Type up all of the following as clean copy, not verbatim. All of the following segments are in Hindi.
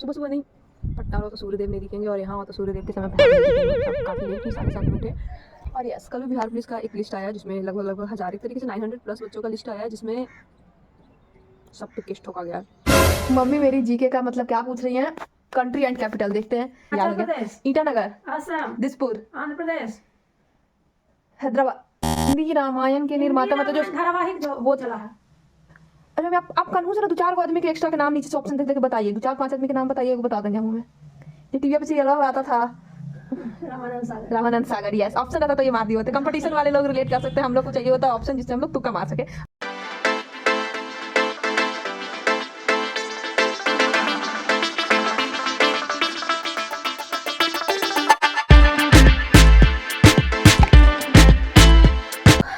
सुबह सुबह नहीं, पटना हो तो सूर्यदेव नहीं दिखेंगे और यहाँ हो तो सूर्यदेव के समय पर नहीं दिखेंगे। काफ़ी लेट हुई, 7:30 में उठे। और यस, कल भी बिहार पुलिस का एक लिस्ट आया जिसमें लगभग 1000 एक तरीके से 900+ बच्चों का लिस्ट आया जिसमें सब पे केस ठोका गया। मम्मी मेरी जीके का मतलब क्या पूछ रही हैं? कंट्री एंड कैपिटल देखते हैं। उत्तर प्रदेश, ईटानगर, असम, दिसपुर, आंध्र प्रदेश। हैदराबाद। हिंदी रामायण के निर्माता मतलब जो धारावाहिक जो वो चला है। अरे मैं आप कन्फ्यूज है ना, 2-4 आदमी के एक्स्ट्रा के नाम नीचे से ऑप्शन देख के बताइए। 2-4-5 आदमी के नाम बताइए, बता देंगे हम। ये टीवी पे सीरियल आता था रामानंद सागर। यस, ऑप्शन रहता तो ये मार दिए होते। कंपटीशन वाले लोग रिलेट कर सकते हैं, हम लोग को चाहिए होता ऑप्शन जिससे हम लोग तुक्का मार सके।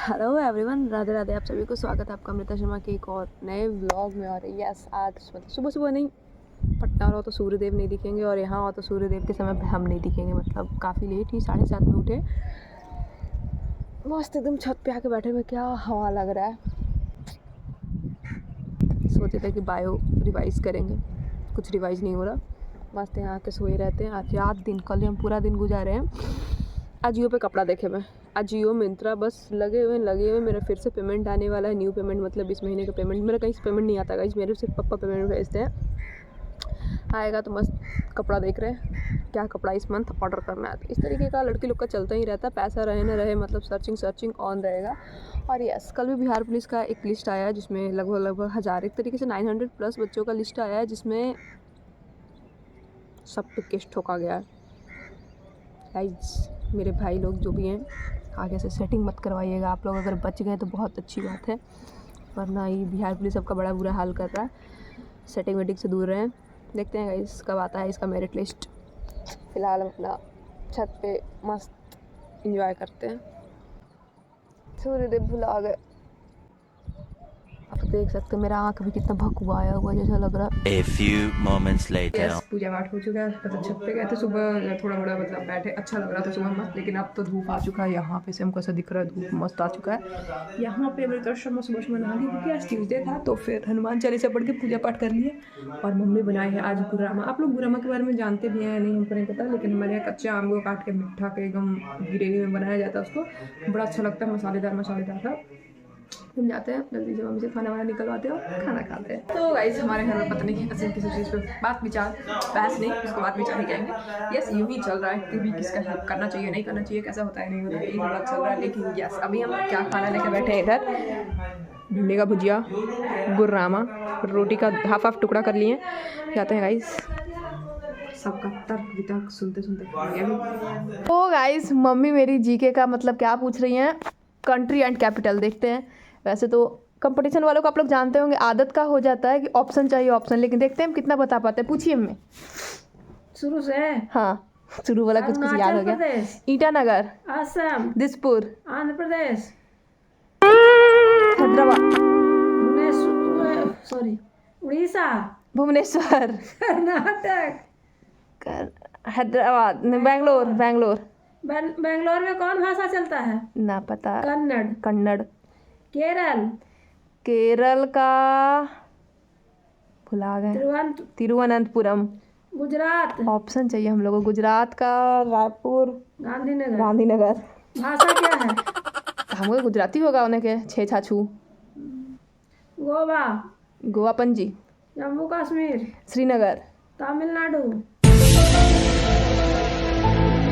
Hello everyone, Radhe Radhe. आप सभी को स्वागत है आपका अमृता शर्मा के एक और नए व्लॉग में। और यस, आज मतलब सुबह सुबह नहीं, पटना हो तो सूर्यदेव नहीं दिखेंगे और यहाँ हो तो सूर्यदेव के समय पे हम नहीं दिखेंगे। मतलब काफ़ी लेट ही, 7:30 में उठे। मस्त एकदम छत पे आके बैठे हुए, क्या हवा लग रहा है। सोचे थे कि बायो रिवाइज करेंगे, कुछ रिवाइज नहीं हो रहा। मस्त यहाँ आके सोए रहते हैं। आज रात दिन, कल हम पूरा दिन गुजारे हैं। अजियो पे कपड़ा देखे मैं, अजियो मिंत्रा बस लगे हुए। मेरा फिर से पेमेंट आने वाला है, न्यू पेमेंट मतलब इस महीने का पेमेंट। मेरा कहीं से पेमेंट नहीं आता गाइस, मेरे सिर्फ पापा पेमेंट भेजते हैं। आएगा तो मस्त कपड़ा देख रहे हैं, क्या कपड़ा इस मंथ ऑर्डर करना है। तो इस तरीके का लड़की लोग का चलता ही रहता है, पैसा रहे ना रहे, मतलब सर्चिंग ऑन रहेगा। और यस, कल भी बिहार पुलिस का एक लिस्ट आया जिसमें लगभग 1000 एक तरीके से 900+ बच्चों का लिस्ट आया है जिसमें सब पे केस ठोका गया है। गाइस मेरे भाई लोग जो भी हैं, आगे से सेटिंग मत करवाइएगा आप लोग। अगर बच गए तो बहुत अच्छी बात है, वरना ये बिहार पुलिस सबका बड़ा बुरा हाल कर रहा है। सेटिंग वेटिंग से दूर रहें। देखते हैं गाइस कब आता है इसका मेरिट लिस्ट। फ़िलहाल हम अपना छत पे मस्त एंजॉय करते हैं। सूर्यदेव भुला गए। आप देख सकते हैं मेरा आँख भी कितना भकुआ आया हुआ जैसा लग रहा है। A few moments later. Yes, पूजा पाठ हो चुका है। मतलब छत पे गए थे सुबह, थोड़ा बड़ा मतलब बैठे, अच्छा लग रहा था सुबह मस्त। लेकिन अब तो धूप आ चुका है। यहाँ पे से हमको ऐसा दिख रहा है, धूप मस्त आ चुका है। यहाँ पे अमृता शर्मा सुबह नहा ली क्योंकि आज ट्यूसडे था। तो फिर हनुमान चालीसा पढ़ के पूजा पाठ कर लिए। और मम्मी बनाई है आज गुरामा। आप लोग गुरामा के बारे में जानते भी हैं नहीं, हमको नहीं पता, लेकिन हमारे यहाँ कच्चे आम को काट के मिठा के एकदम ग्रेवी में बनाया जाता है। उसको बड़ा अच्छा लगता है, मसालेदार था। हम जाते हैं जल्दी से, मम्मी से खाना वाना निकलवाते हैं और खाना खाते हैं। तो गाइस हमारे घर में पता नहीं कैसे किसी चीज़ पे बात विचार, बहस नहीं, उसको बात विचार ही कहेंगे। यस, यूँ ही चल रहा है कि भी किसका हेल्प करना चाहिए नहीं करना चाहिए, कैसा होता है नहीं होता है, यही बात चल रहा है। लेकिन यस, अभी हम क्या खाना लेके बैठे हैं इधर, भिंडी का भुजिया, गुर्रामा, रोटी का हाफ टुकड़ा कर लिए। जाते हैं गाइस, सबका तर्क वितर्क सुनते तो गाइस मम्मी मेरी जीके का मतलब क्या पूछ रही हैं? कंट्री एंड कैपिटल देखते हैं। वैसे तो कंपटीशन वालों को आप लोग जानते होंगे, आदत का हो जाता है कि ऑप्शन चाहिए ऑप्शन, लेकिन देखते हैं हम कितना बता पाते हैं। पूछिए हमें शुरू से। हाँ, शुरू वाला कुछ याद हो गया। ईटानगर, असम, दिसपुर, आंध्र प्रदेश, हैदराबाद, उड़ीसा, भुवनेश्वर, कर्नाटक, हैदराबाद, बेंगलोर। बेंगलोर में कौन भाषा चलता है? ना पता। कन्नड़। केरल का भुला गए। तिरुवनंतपुरम। गुजरात। ऑप्शन चाहिए हम लोगों को। गुजरात का रायपुर, गांधीनगर। भाषा क्या है? हमको गुजराती होगा उन्हें के छे छाछू। गोवा पणजी। जम्मू कश्मीर। श्रीनगर। तमिलनाडु।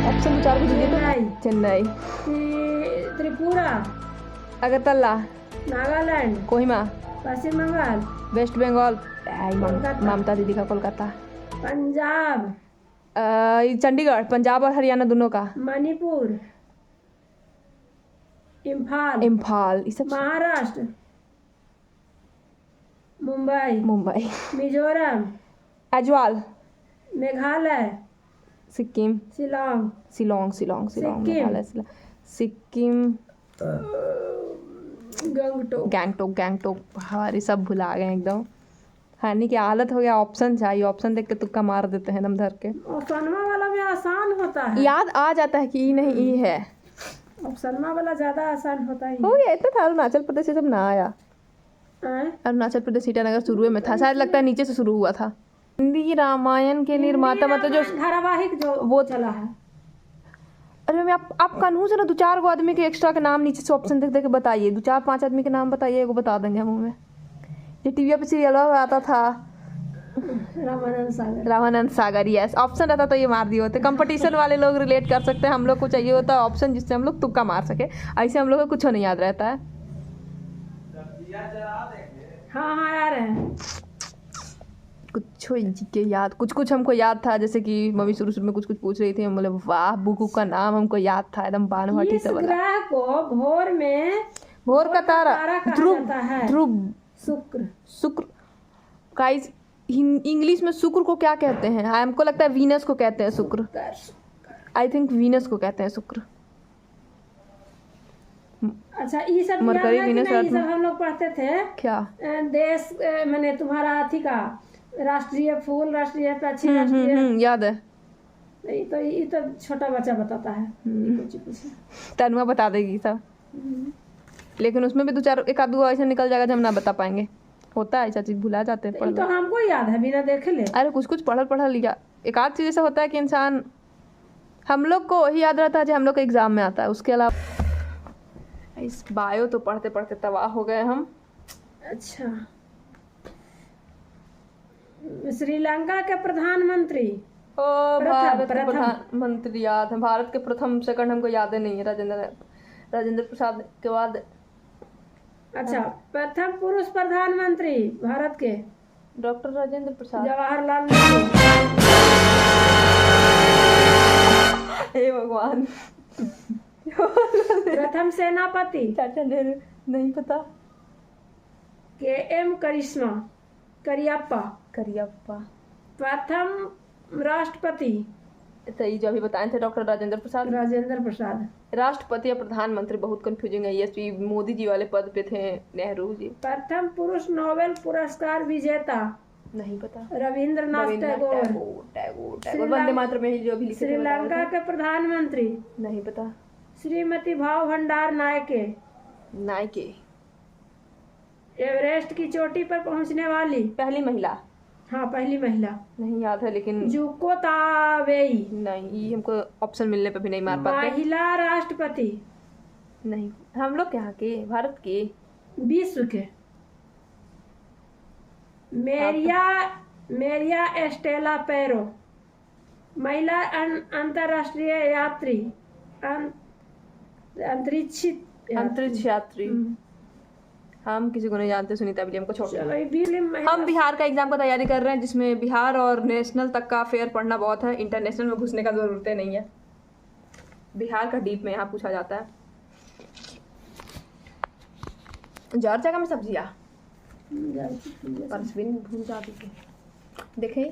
ऑप्शन 2-4 कुछ चेन्नई। त्रिपुरा। अगरतला। नागालैंड। कोहिमा। पश्चिम बंगाल। वेस्ट बंगाल। ममता दीदी का कोलकाता। पंजाब। चंडीगढ़। पंजाब और हरियाणा दोनों का। मणिपुर। इम्फाल। महाराष्ट्र। मुंबई। मिजोरम। अजवाल। मेघालय। सिक्किम। शिलोंग। सिक्किम। गैंगटोक। हमारी सब भुला गए एकदम। हानि की हालत हो गया। ऑप्शन चाहिए, ऑप्शन देख के तुक्का मार देते हैं दम धर के। ऑप्शनवा वाला भी आसान होता है, याद आ जाता है कि ई नहीं ई है। ऑप्शनवा वाला ज्यादा आसान होता है। हो गया इतना था। अरुणाचल प्रदेश से जब ना आया। अरुणाचल प्रदेश ईटानगर शुरू में था, शायद लगता है नीचे से शुरू हुआ था। हिंदी रामायण के निर्माता मतलब जो धारावाहिक जो वो चला है। अरे मैं आप कानून से ना 2-4 आदमी के एक्स्ट्रा के नाम नीचे से ऑप्शन देख देख के बताइए, 2-4-5 आदमी के नाम बताइए, एगो बता देंगे हम में। ये टीवी पे सीरियल आता था रामानंद सागर, यस ऑप्शन रहता तो ये मार दिए होते। कंपटीशन वाले लोग रिलेट कर सकते हैं, हम लोग को चाहिए होता है ऑप्शन जिससे हम लोग तुक्का मार सके, ऐसे हम लोग को कुछ नहीं याद रहता है। हाँ हाँ यार है कुछ के याद कुछ हमको याद था, जैसे कि मम्मी शुरू में कुछ पूछ रही थी, हम बोले वाह बुक का नाम हमको याद था एकदम बानवाटी से वाला। ग्रह को भोर का तारा ध्रुव शुक्र गाइस, इंग्लिश में शुक्र को क्या कहते हैं? हमको लगता है वीनस को कहते हैं शुक्र, आई थिंक वीनस को कहते हैं शुक्र। अच्छा ये सब मरकरी वीनस ये सब हम लोग पढ़ते थे क्या? देश मैंने तुम्हारा अथी का राष्ट्रीय फूल, राष्ट्रीय पक्षी, राष्ट्रीय याद है। ये तो छोटा बच्चा बताता है। तनुआ बता देगी सब, लेकिन उसमें भी 1-2 ऐसा निकल जाएगा जो हम ना बता पाएंगे। होता है ऐसा चीज, भुला जाते हैं। तो हमको याद है बिना देखे ले। अरे कुछ पढ़ लिया। एक आध चीज ऐसा होता है कि इंसान, हम लोग को वही याद रहता है जो हम लोग के एग्जाम में आता है, उसके अलावा इस बायो तो पढ़ते पढ़ते तबाह हो गए हम। अच्छा श्रीलंका के प्रधानमंत्री भारत के प्रधानमंत्री याद है। भारत के प्रथम सेकंड हमको याद नहीं है। राजेंद्र प्रसाद के बाद। अच्छा प्रथम पुरुष प्रधानमंत्री भारत के डॉक्टर राजेंद्र प्रसाद, जवाहरलाल नेहरू। हे भगवान। प्रथम सेनापति चाचा नहीं पता। KM करियप्पा। प्रथम राष्ट्रपति तो ये जो अभी बताए थे डॉक्टर राजेंद्र प्रसाद। राष्ट्रपति या प्रधानमंत्री बहुत कंफ्यूजिंग है। ये मोदी जी वाले पद पे थे नेहरू जी। प्रथम पुरुष नोबेल पुरस्कार विजेता नहीं पता। रविंद्रनाथ टैगोर। वंदे मातरम में जो भी लिखे थे। श्रीलंका के प्रधानमंत्री नहीं पता। श्रीमती भाव भंडार नायके। एवरेस्ट की चोटी पर पहुंचने वाली पहली महिला। हाँ पहली महिला नहीं याद है, लेकिन जुको ताबेई। नहीं, ये हमको ऑप्शन मिलने पे भी नहीं मार पाते। महिला राष्ट्रपति नहीं, हम लोग यहाँ के, भारत के, विश्व के। मेरिया एस्टेला पेरो, महिला अंतरराष्ट्रीय यात्री, अंतरिक्ष यात्री। हम किसी को नहीं जानते। सुनीता विलियम को छोड़। हम बिहार का एग्जाम का तैयारी कर रहे हैं, जिसमें बिहार और नेशनल तक का फेयर पढ़ना बहुत है। इंटरनेशनल में घुसने का जरूरत नहीं है। बिहार का डीप में यहाँ पूछा जाता है। जार जगह में सब्जियाँ भूल जाती थी। देखें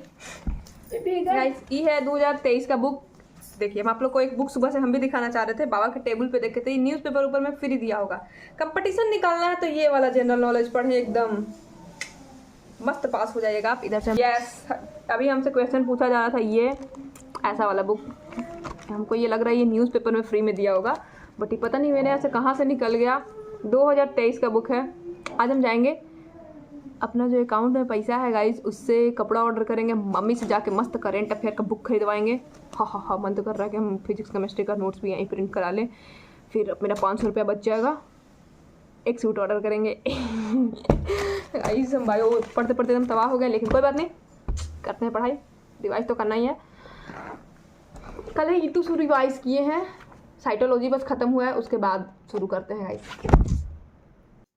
ये है 2023 का बुक। देखिए हम आप लोग को एक बुक सुबह से हम भी दिखाना चाह रहे थे, बाबा के टेबल पे देखे थे। न्यूज़पेपर ऊपर में फ्री दिया होगा। कंपटीशन निकालना है तो ये वाला जनरल नॉलेज पढ़े, एकदम मस्त पास हो जाइएगा आप। इधर से यस, अभी हमसे क्वेश्चन पूछा जा रहा था, ये ऐसा वाला बुक। हमको ये लग रहा है ये न्यूज़पेपर में फ्री में दिया होगा, बट ये पता नहीं मेरे यहाँ से कहाँ से निकल गया। 2023 का बुक है। आज हम जाएंगे, अपना जो अकाउंट में पैसा है गाइज उससे कपड़ा ऑर्डर करेंगे, मम्मी से जाके मस्त करेंट अफेयर का बुक खरीदवाएंगे। हाँ मन तो कर रहा है कि हम फिजिक्स केमिस्ट्री का नोट्स भी यहीं प्रिंट करा लें, फिर मेरा 500 रुपया बच जाएगा। एक सूट ऑर्डर करेंगे। गाइज हम बायो पढ़ते पढ़ते एकदम तबाह हो गए, लेकिन कोई बात नहीं, करते हैं पढ़ाई। रिवाइज तो करना ही है। कल ही ईटू शुरू रिवाइज किए हैं, साइटोलॉजी बस ख़त्म हुआ है, उसके बाद शुरू करते हैं गाइज।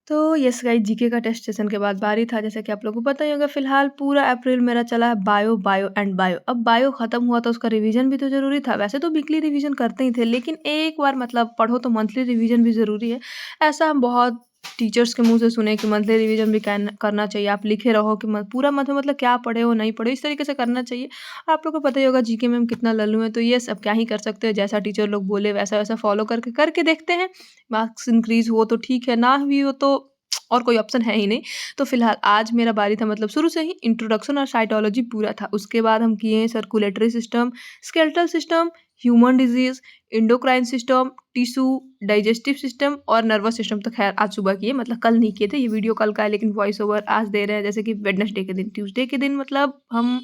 तो यस गाइस, जीके का टेस्ट सेशन के बाद बारी था। जैसे कि आप लोगों को पता ही होगा, फिलहाल पूरा अप्रैल मेरा चला है बायो एंड बायो। अब बायो ख़त्म हुआ तो उसका रिवीजन भी तो ज़रूरी था। वैसे तो वीकली रिवीजन करते ही थे, लेकिन एक बार मतलब पढ़ो तो मंथली रिवीजन भी ज़रूरी है। ऐसा हम बहुत टीचर्स के मुंह से सुने कि मंथली रिवीजन भी करना चाहिए। आप लिखे रहो कि पूरा मंथ में मतलब क्या पढ़े हो नहीं पढ़े, इस तरीके से करना चाहिए। आप लोग को पता ही होगा जीके में हम कितना लल्लू हैं, तो ये सब क्या ही कर सकते हो। जैसा टीचर लोग बोले वैसा वैसा फॉलो करके देखते हैं। मार्क्स इंक्रीज हो तो ठीक है, ना भी हो तो और कोई ऑप्शन है ही नहीं। तो फिलहाल आज मेरा बारी था, मतलब शुरू से ही इंट्रोडक्शन और साइटोलॉजी पूरा था। उसके बाद हम किए circulatory system, skeletal system, human disease, endocrine system, tissue, digestive system और नर्वस सिस्टम। तो खैर आज सुबह किए, मतलब कल नहीं किए थे, ये वीडियो कल का है लेकिन वॉइस ओवर आज दे रहे हैं। जैसे कि वेडनेसडे के दिन, ट्यूसडे के दिन मतलब हम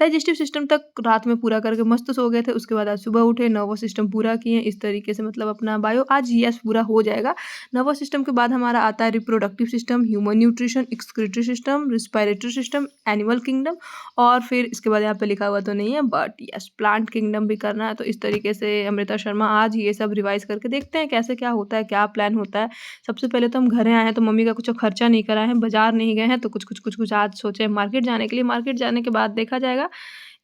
डाइजेस्टिव सिस्टम तक रात में पूरा करके मस्त सो गए थे। उसके बाद आज सुबह उठे, नर्वस सिस्टम पूरा किए। इस तरीके से मतलब अपना बायो आज यस पूरा हो जाएगा। नर्वस सिस्टम के बाद हमारा आता है reproductive system, human nutrition, excretory system, respiratory system, animal kingdom और फिर इसके बाद यहाँ पे लिखा हुआ तो नहीं है बट यस प्लांट किंगडम भी करना है। तो इस तरीके से अमृता शर्मा आज ये सब रिवाइज करके देखते हैं कैसे क्या होता है, क्या प्लान होता है। सबसे पहले तो हम घर आए हैं तो मम्मी का कुछ खर्चा नहीं करा है, बाजार नहीं गए हैं तो कुछ आज सोचे मार्केट जाने के लिए। मार्केट जाने के बाद देखा जाएगा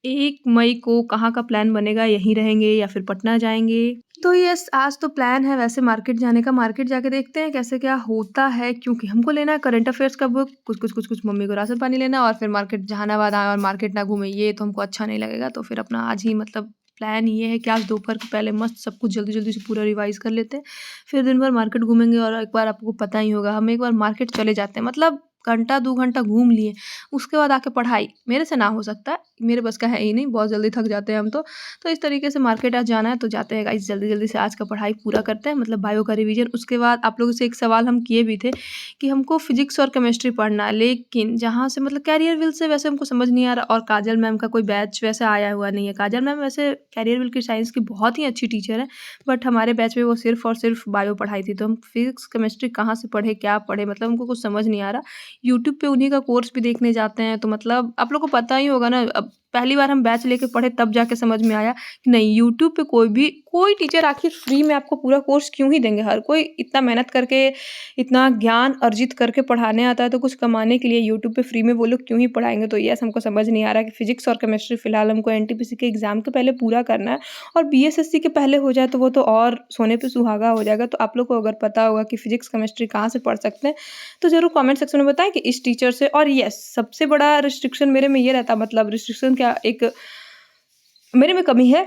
1 मई को कहाँ का प्लान बनेगा, यहीं रहेंगे या फिर पटना जाएंगे। तो यस आज तो प्लान है वैसे मार्केट जाने का। मार्केट जाके देखते हैं कैसे क्या होता है, क्योंकि हमको लेना है करंट अफेयर्स का बुक, कुछ मम्मी को राशन पानी लेना और फिर मार्केट जहानाबाद आए और मार्केट ना घूमे, ये तो हमको अच्छा नहीं लगेगा। तो फिर अपना आज ही मतलब प्लान ये है कि आज दोपहर को पहले मस्त सब कुछ जल्दी से पूरा रिवाइज कर लेते हैं, फिर दिन भर मार्केट घूमेंगे। और एक बार आपको पता ही होगा हम एक बार मार्केट चले जाते हैं, मतलब घंटा 2 घंटा घूम लिए, उसके बाद आके पढ़ाई मेरे से ना हो सकता है, मेरे बस का है ही नहीं, बहुत जल्दी थक जाते हैं हम तो इस तरीके से मार्केट आज जाना है तो जाते हैं गाइस। जल्दी से आज का पढ़ाई पूरा करते हैं, मतलब बायो का रिवीजन। उसके बाद आप लोगों से एक सवाल हम किए भी थे कि हमको फिजिक्स और केमिस्ट्री पढ़ना है, लेकिन जहाँ से मतलब कैरियर विल से वैसे हमको समझ नहीं आ रहा और काजल मैम का कोई बैच वैसे आया हुआ नहीं है। काजल मैम वैसे कैरियर विल की साइंस की बहुत ही अच्छी टीचर है, बट हमारे बैच में वो सिर्फ और सिर्फ बायो पढ़ाई थी। तो हम फिजिक्स केमिस्ट्री कहाँ से पढ़े, क्या पढ़े, मतलब हमको कुछ समझ नहीं आ रहा। यूट्यूब पे उन्हीं का कोर्स भी देखने जाते हैं तो मतलब आप लोग को पता ही होगा ना, अब पहली बार हम बैच लेके पढ़े तब जाके समझ में आया कि नहीं यूट्यूब पे कोई टीचर आखिर फ्री में आपको पूरा कोर्स क्यों ही देंगे। हर कोई इतना मेहनत करके इतना ज्ञान अर्जित करके पढ़ाने आता है तो कुछ कमाने के लिए यूट्यूब पे फ्री में वो लोग क्यों ही पढ़ाएंगे। तो यस हमको समझ नहीं आ रहा कि फिजिक्स और केमिस्ट्री फिलहाल हमको एनटीपीसी के एग्जाम के पहले पूरा करना है और बीएसएससी के पहले हो जाए तो वो तो और सोने पे सुहागा हो जाएगा। तो आप लोग को अगर पता होगा कि फिजिक्स केमिस्ट्री कहाँ से पढ़ सकते हैं तो जरूर कमेंट सेक्शन में बताएं कि इस टीचर से। और यस सबसे बड़ा रिस्ट्रिक्शन मेरे में ये रहता, मतलब रिस्ट्रिक्शन क्या, एक मेरे में कमी है,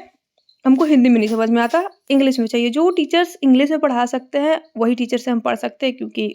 हमको हिंदी में नहीं समझ में आता, इंग्लिश में चाहिए। जो टीचर्स इंग्लिश में पढ़ा सकते हैं वही टीचर से हम पढ़ सकते हैं, क्योंकि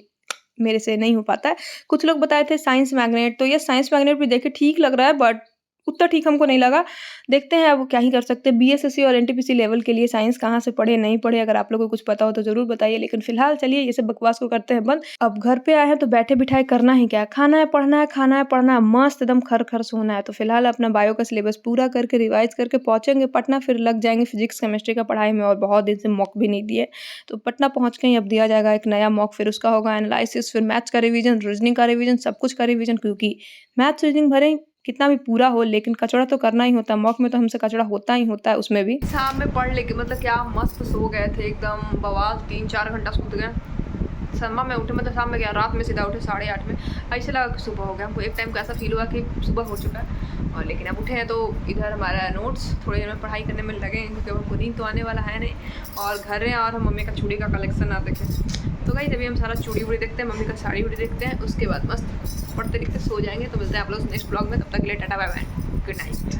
मेरे से नहीं हो पाता है। कुछ लोग बताए थे साइंस मैग्नेट, तो ये साइंस मैग्नेट भी देखे ठीक लग रहा है बट उतना ठीक हमको नहीं लगा। देखते हैं अब क्या ही कर सकते हैं। बीएसएससी और एनटीपीसी लेवल के लिए साइंस कहाँ से पढ़े नहीं पढ़े, अगर आप लोगों को कुछ पता हो तो जरूर बताइए। लेकिन फिलहाल चलिए ये सब बकवास को करते हैं बंद। अब घर पे आए हैं तो बैठे बिठाए करना ही क्या, खाना है पढ़ना है, खाना है पढ़ना है, मस्त एकदम खर सोना है। तो फिलहाल अपना बायो का सिलेबस पूरा करके रिवाइज करके पहुंचेंगे पटना, फिर लग जाएंगे फिजिक्स केमिस्ट्री का पढ़ाई में। और बहुत दिन से मॉक भी नहीं दिए तो पटना पहुंच के अब दिया जाएगा एक नया मॉक, फिर उसका होगा एनालिसिस, फिर मैथ्स का रिविजन, रीजनिंग का रिविजन, सब कुछ का रिविजन। क्योंकि मैथ्स रीजनिंग भरे कितना भी पूरा हो लेकिन कचड़ा तो करना ही होता है, मॉक में तो हमसे कचड़ा होता ही होता है। उसमें भी शाम में पढ़ लेके मतलब क्या मस्त सो गए थे, एकदम बवाल 3-4 घंटा सूत गए। शर्मा में उठे, मतलब शाम में गया, रात में सीधा उठे 8:30 में। ऐसे लगा कि सुबह हो गया, हमको एक टाइम का ऐसा फील हुआ कि सुबह हो चुका है। और लेकिन अब उठे हैं तो इधर हमारा नोट्स थोड़ी देर में पढ़ाई करने में लगे हैं, क्योंकि हमको नींद तो आने वाला है नहीं। और घर है और हम मम्मी का चूड़ी का कलेक्शन ना देखें तो गाइस अभी हम सारा चूड़ी वूड़ी देखते हैं, मम्मी का साड़ी वूड़ी देखते हैं, उसके बाद मस्त पढ़ते लिखते सो जाएंगे। तो मिलते हैं आप लोग नेक्स्ट ब्लॉग में, तब तक के लिए tata bye bye, good night.